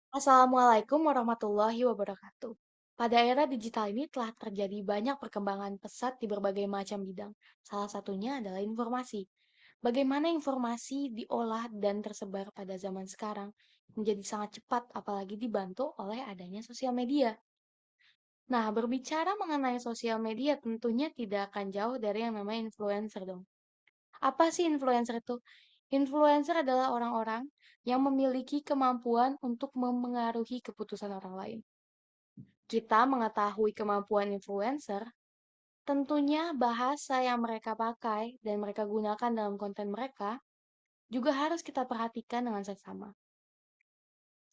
Assalamualaikum warahmatullahi wabarakatuh. Pada era digital ini telah terjadi banyak perkembangan pesat di berbagai macam bidang. Salah satunya adalah informasi. Bagaimana informasi diolah dan tersebar pada zaman sekarang menjadi sangat cepat, apalagi dibantu oleh adanya sosial media. Nah, berbicara mengenai sosial media tentunya tidak akan jauh dari yang namanya influencer dong. Apa sih influencer itu? Influencer adalah orang-orang yang memiliki kemampuan untuk memengaruhi keputusan orang lain. Kita mengetahui kemampuan influencer, tentunya bahasa yang mereka pakai dan mereka gunakan dalam konten mereka juga harus kita perhatikan dengan seksama.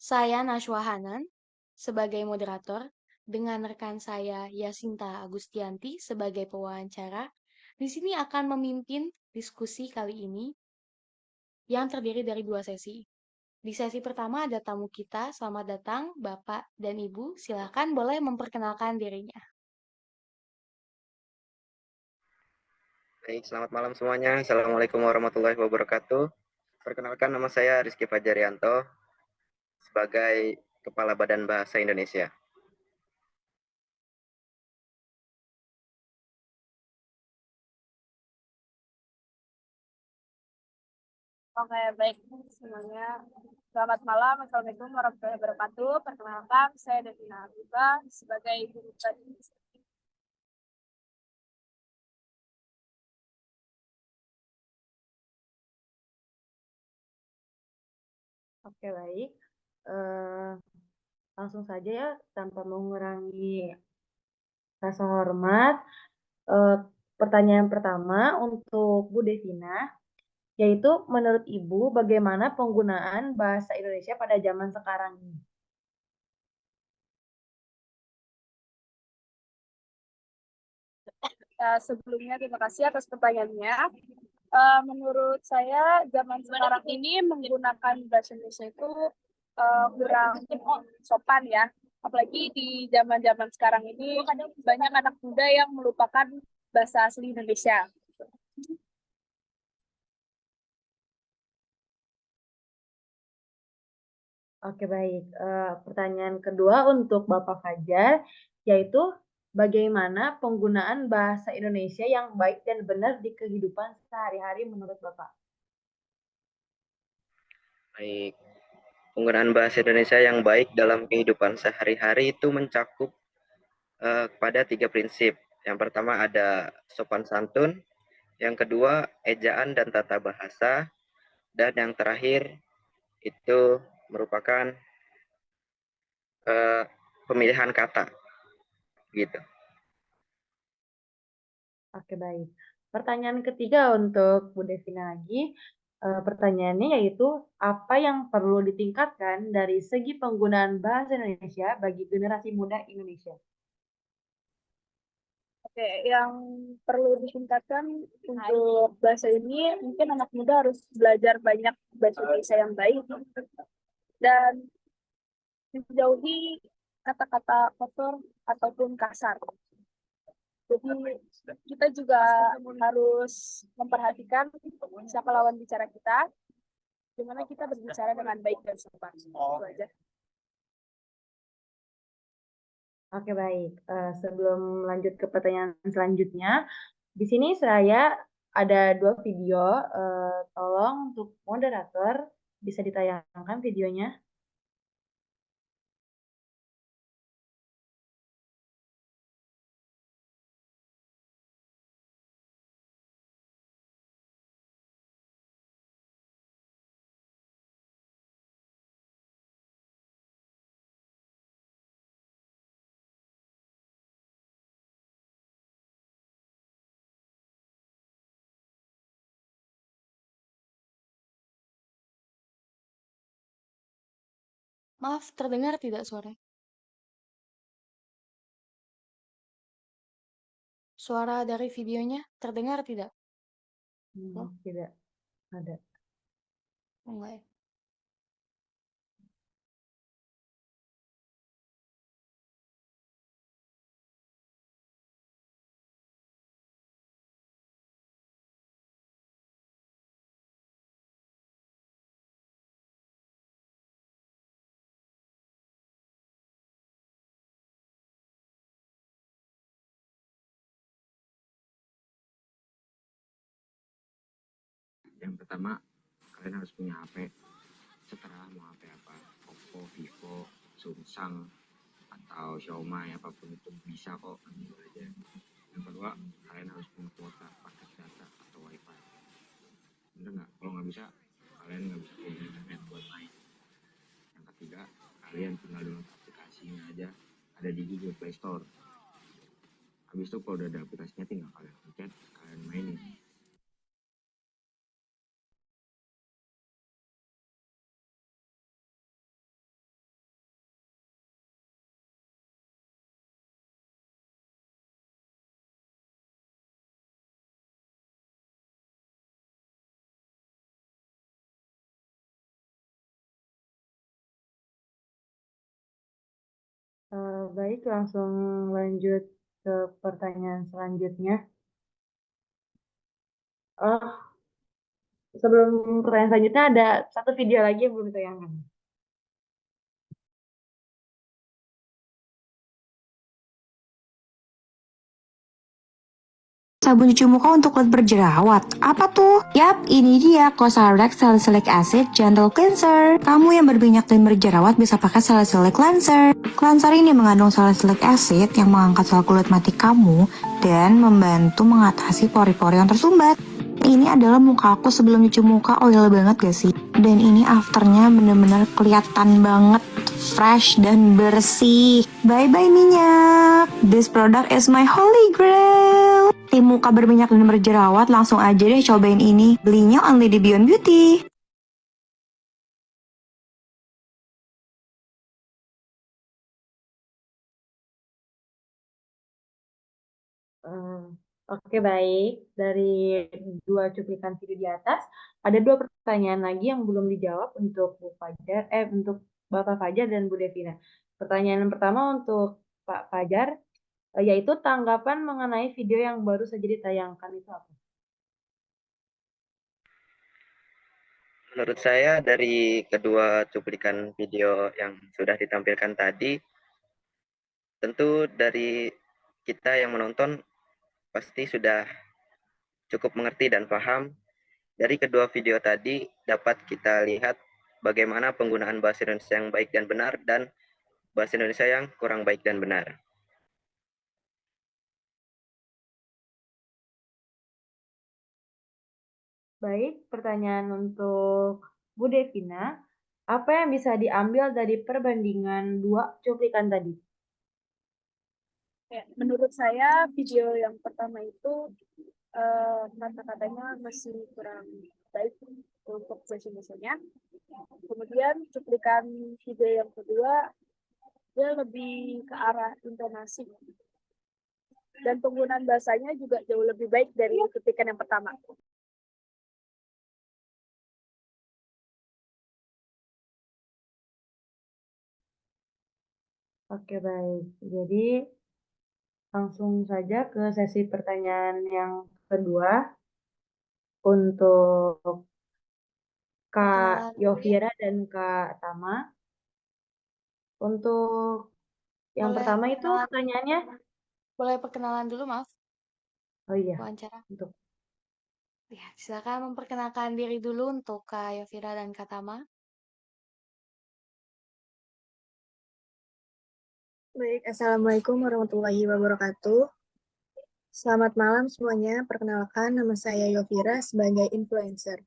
Saya Nashwa Hanan sebagai moderator dengan rekan saya Yasinta Agustianti sebagai pewawancara. Di sini akan memimpin diskusi kali ini yang terdiri dari dua sesi. Di sesi pertama ada tamu kita. Selamat datang, Bapak dan Ibu. Silakan boleh memperkenalkan dirinya. Baik, selamat malam semuanya. Assalamualaikum warahmatullahi wabarakatuh. Perkenalkan, nama saya Rizky Fajarianto sebagai Kepala Badan Bahasa Indonesia. Oke, baik semuanya. Selamat malam. Assalamualaikum warahmatullahi wabarakatuh. Perkenalkan, saya Devina Abiba sebagai guru tadi. Oke, baik. Eh, Langsung saja ya, tanpa mengurangi rasa hormat. Eh, Pertanyaan pertama untuk Bu Devina, yaitu menurut Ibu bagaimana penggunaan bahasa Indonesia pada zaman sekarang ini? Sebelumnya, terima kasih atas pertanyaannya. Menurut saya, zaman sekarang ini menggunakan bahasa Indonesia itu kurang sopan ya. Apalagi di zaman-zaman sekarang ini, banyak anak muda yang melupakan bahasa asli Indonesia. Oke, baik. Pertanyaan kedua untuk Bapak Fajar, yaitu bagaimana penggunaan bahasa Indonesia yang baik dan benar di kehidupan sehari-hari menurut Bapak? Baik, penggunaan bahasa Indonesia yang baik dalam kehidupan sehari-hari itu mencakup pada tiga prinsip. Yang pertama ada sopan santun, yang kedua ejaan dan tata bahasa, dan yang terakhir itu merupakan uh, pemilihan kata, gitu. Oke, baik. Pertanyaan ketiga untuk Bu Devina lagi. Pertanyaannya yaitu, apa yang perlu ditingkatkan dari segi penggunaan bahasa Indonesia bagi generasi muda Indonesia? Oke, yang perlu ditingkatkan untuk bahasa ini, mungkin anak muda harus belajar banyak bahasa Indonesia yang baik dan menjauhi kata-kata kotor ataupun kasar. Jadi kita juga harus memperhatikan siapa lawan bicara kita, gimana kita berbicara dengan baik dan sopan. Itu aja. Oke, baik. Sebelum lanjut ke pertanyaan selanjutnya, di sini saya ada dua video. Tolong untuk moderator bisa ditayangkan videonya. Maaf, terdengar tidak suara? Suara dari videonya terdengar tidak? Loh, Tidak ada. enggak ya? Yang pertama, kalian harus punya HP. Setelah mau HP apa, Oppo, Vivo, Samsung, atau Xiaomi, apapun itu bisa kok, ambil aja. Yang kedua, kalian harus punya kuota paket data atau wifi. Bener nggak? Kalau nggak bisa, kalian nggak bisa punya internet buat main. Yang ketiga, kalian tinggal download aplikasinya aja, ada di Google Play Store. Habis itu kalau udah ada aplikasinya, tinggal kalian pencet, kalian mainin. Baik, langsung lanjut ke pertanyaan selanjutnya. Sebelum pertanyaan selanjutnya ada satu video lagi yang belum ditayangkan. Sabun cuci muka untuk kulit berjerawat. Apa tuh? Yap, ini dia Cosrx Salicylic Acid Gentle Cleanser. Kamu yang berminyak dan berjerawat bisa pakai Salicylic Cleanser. Cleanser ini mengandung salicylic acid yang mengangkat sel kulit mati kamu dan membantu mengatasi pori-pori yang tersumbat. Ini adalah muka aku sebelum cuci muka, oil banget gak sih? Dan ini afternya bener-bener kelihatan banget fresh dan bersih. Bye-bye minyak. This product is my holy grail. Tim muka berminyak dan berjerawat, langsung aja deh cobain ini. Belinya only di Beyond Beauty. Oke, baik. Dari dua cuplikan video di atas, ada dua pertanyaan lagi yang belum dijawab untuk untuk Bapak Fajar dan Bu Devina. Pertanyaan yang pertama untuk Pak Fajar, yaitu tanggapan mengenai video yang baru saja ditayangkan itu apa? Menurut saya dari kedua cuplikan video yang sudah ditampilkan tadi, tentu dari kita yang menonton pasti sudah cukup mengerti dan paham. Dari kedua video tadi dapat kita lihat bagaimana penggunaan bahasa Indonesia yang baik dan benar dan bahasa Indonesia yang kurang baik dan benar. Baik, pertanyaan untuk Bu Devina. Apa yang bisa diambil dari perbandingan dua cuplikan tadi? Ya, menurut saya video yang pertama itu kata-katanya masih kurang baik untuk bahasa Indonesia-nya. Kemudian cuplikan video yang kedua dia lebih ke arah intonasi dan penggunaan bahasanya juga jauh lebih baik dari cuplikan yang pertama. Oke, baik. Jadi langsung saja ke sesi pertanyaan yang kedua untuk Kak Perkenalan dulu ya. Yovira dan Kak Tama. Untuk yang Boleh pertama itu perkenalan, pertanyaannya, boleh perkenalan dulu, maaf, oh iya, wawancara. untuk Ya, silakan memperkenalkan diri dulu untuk Kak Yovira dan Kak Tama. Baik, Assalamualaikum warahmatullahi wabarakatuh. Selamat malam semuanya. Perkenalkan, nama saya Yovira sebagai influencer.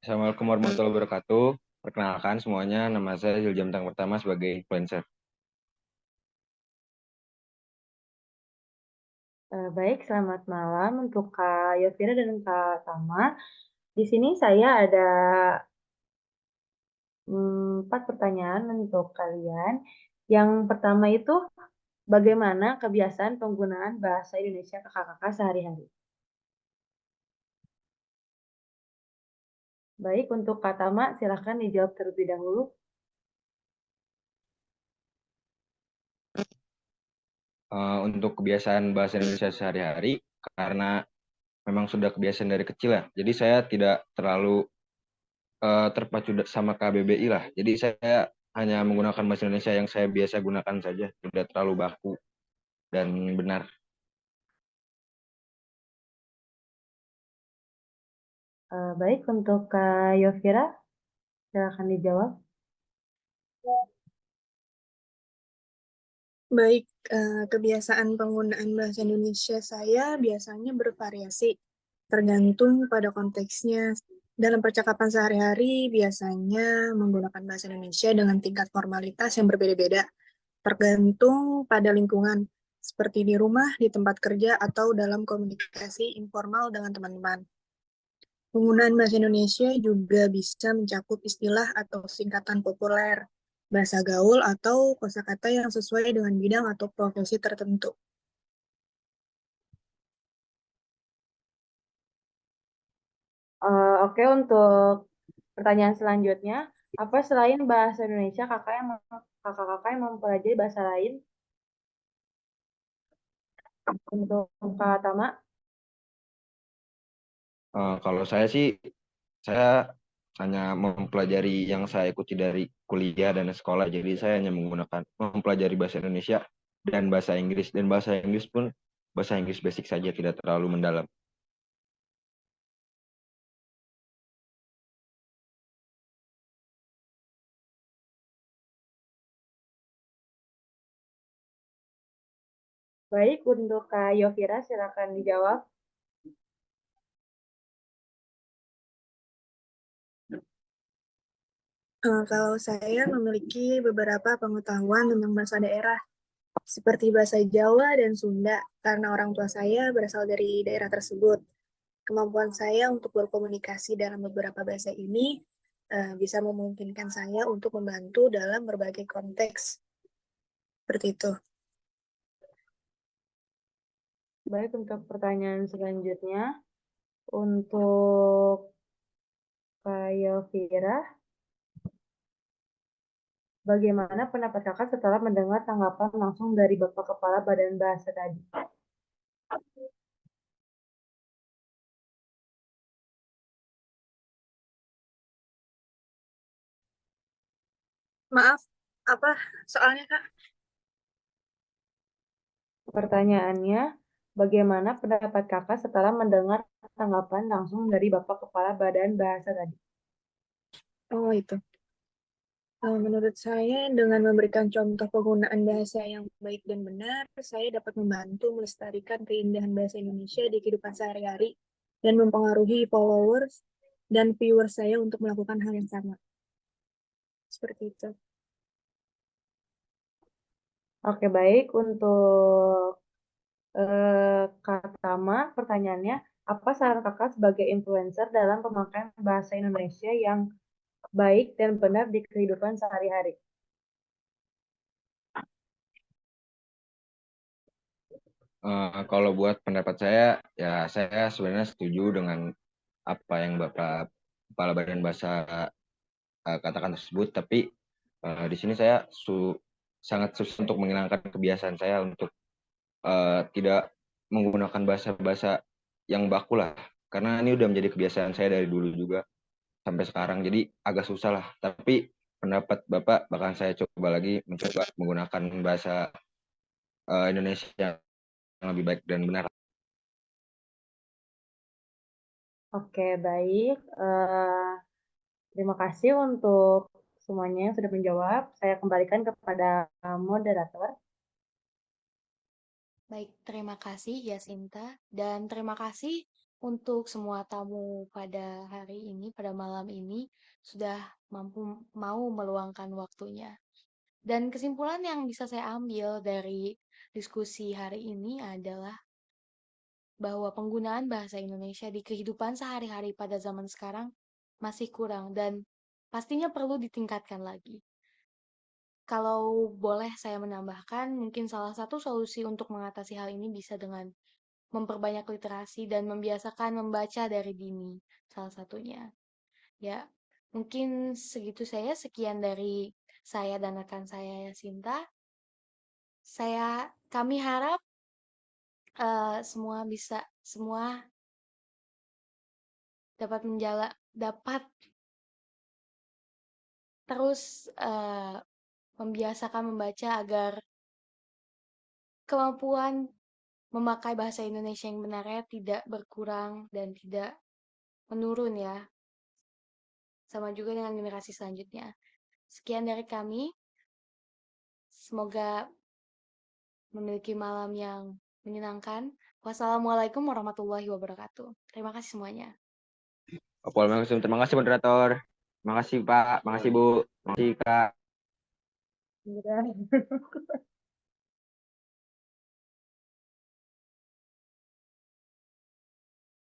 Assalamualaikum warahmatullahi wabarakatuh. Perkenalkan semuanya, nama saya Ziljam Tang Pertama sebagai influencer. baik, selamat malam untuk Kak Yovira dan Kak Tama. Di sini saya ada 4 pertanyaan untuk kalian. Yang pertama itu, bagaimana kebiasaan penggunaan bahasa Indonesia kakak-kakak sehari-hari? Baik, untuk Kak Tama, silahkan dijawab terlebih dahulu. Untuk kebiasaan bahasa Indonesia sehari-hari, karena memang sudah kebiasaan dari kecil ya, jadi saya tidak terlalu terpacu sama KBBI lah. Jadi saya hanya menggunakan bahasa Indonesia yang saya biasa gunakan saja, tidak terlalu baku dan benar. Baik, untuk Kak Yovira, silakan dijawab. Baik, kebiasaan penggunaan bahasa Indonesia saya biasanya bervariasi, tergantung pada konteksnya. Dalam percakapan sehari-hari, biasanya menggunakan bahasa Indonesia dengan tingkat formalitas yang berbeda-beda, tergantung pada lingkungan, seperti di rumah, di tempat kerja, atau dalam komunikasi informal dengan teman-teman. Penggunaan bahasa Indonesia juga bisa mencakup istilah atau singkatan populer, bahasa gaul, atau kosakata yang sesuai dengan bidang atau profesi tertentu. Oke, untuk pertanyaan selanjutnya, apa selain bahasa Indonesia kakak-kakak yang mempelajari bahasa lain? Untuk Kak Tama, Kalau saya sih, saya hanya mempelajari yang saya ikuti dari kuliah dan sekolah. Jadi saya hanya mempelajari bahasa Indonesia dan bahasa Inggris. Dan bahasa Inggris pun bahasa Inggris basic saja, tidak terlalu mendalam. baik, untuk Kak Yovira, silakan dijawab. Kalau saya memiliki beberapa pengetahuan tentang bahasa daerah, seperti bahasa Jawa dan Sunda, karena orang tua saya berasal dari daerah tersebut. Kemampuan saya untuk berkomunikasi dalam beberapa bahasa ini bisa memungkinkan saya untuk membantu dalam berbagai konteks. Seperti itu. Baik, untuk pertanyaan selanjutnya, untuk Kak Yovira, bagaimana pendapat kakak setelah mendengar tanggapan langsung dari Bapak Kepala Badan Bahasa tadi? Maaf, apa soalnya, Kak? Pertanyaannya, bagaimana pendapat kakak setelah mendengar tanggapan langsung dari Bapak Kepala Badan Bahasa tadi? Oh, itu. Menurut saya, dengan memberikan contoh penggunaan bahasa yang baik dan benar, saya dapat membantu melestarikan keindahan bahasa Indonesia di kehidupan sehari-hari dan mempengaruhi followers dan viewers saya untuk melakukan hal yang sama. Seperti itu. Oke, baik. Untuk Kak Tama, pertanyaannya, apa saran kakak sebagai influencer dalam pemakaian bahasa Indonesia yang baik dan benar di kehidupan sehari-hari? Kalau buat pendapat saya, ya saya sebenarnya setuju dengan apa yang Bapak Kepala Badan Bahasa katakan tersebut. Tapi di sini saya sangat susah untuk menghilangkan kebiasaan saya untuk tidak menggunakan bahasa-bahasa yang baku lah. Karena ini udah menjadi kebiasaan saya dari dulu juga sampai sekarang. Jadi agak susah lah. Tapi pendapat Bapak bahkan saya coba lagi mencoba menggunakan bahasa Indonesia yang lebih baik dan benar. Oke, baik. Terima kasih untuk semuanya yang sudah menjawab. Saya kembalikan kepada moderator. Baik, terima kasih Yasinta, dan terima kasih untuk semua tamu pada hari ini, pada malam ini, sudah mau meluangkan waktunya. Dan kesimpulan yang bisa saya ambil dari diskusi hari ini adalah bahwa penggunaan bahasa Indonesia di kehidupan sehari-hari pada zaman sekarang masih kurang dan pastinya perlu ditingkatkan lagi. Kalau boleh saya menambahkan, mungkin salah satu solusi untuk mengatasi hal ini bisa dengan memperbanyak literasi dan membiasakan membaca dari dini, salah satunya. Ya, mungkin segitu saya, sekian dari saya dan rekan saya Yasinta. Kami harap semua dapat terus membiasakan membaca agar kemampuan memakai bahasa Indonesia yang benarnya tidak berkurang dan tidak menurun ya, sama juga dengan generasi selanjutnya. Sekian dari kami, semoga memiliki malam yang menyenangkan. Wassalamualaikum warahmatullahi wabarakatuh. Terima kasih semuanya. Terima kasih moderator. Terima kasih Pak, terima kasih Bu, terima kasih Kak. Udah.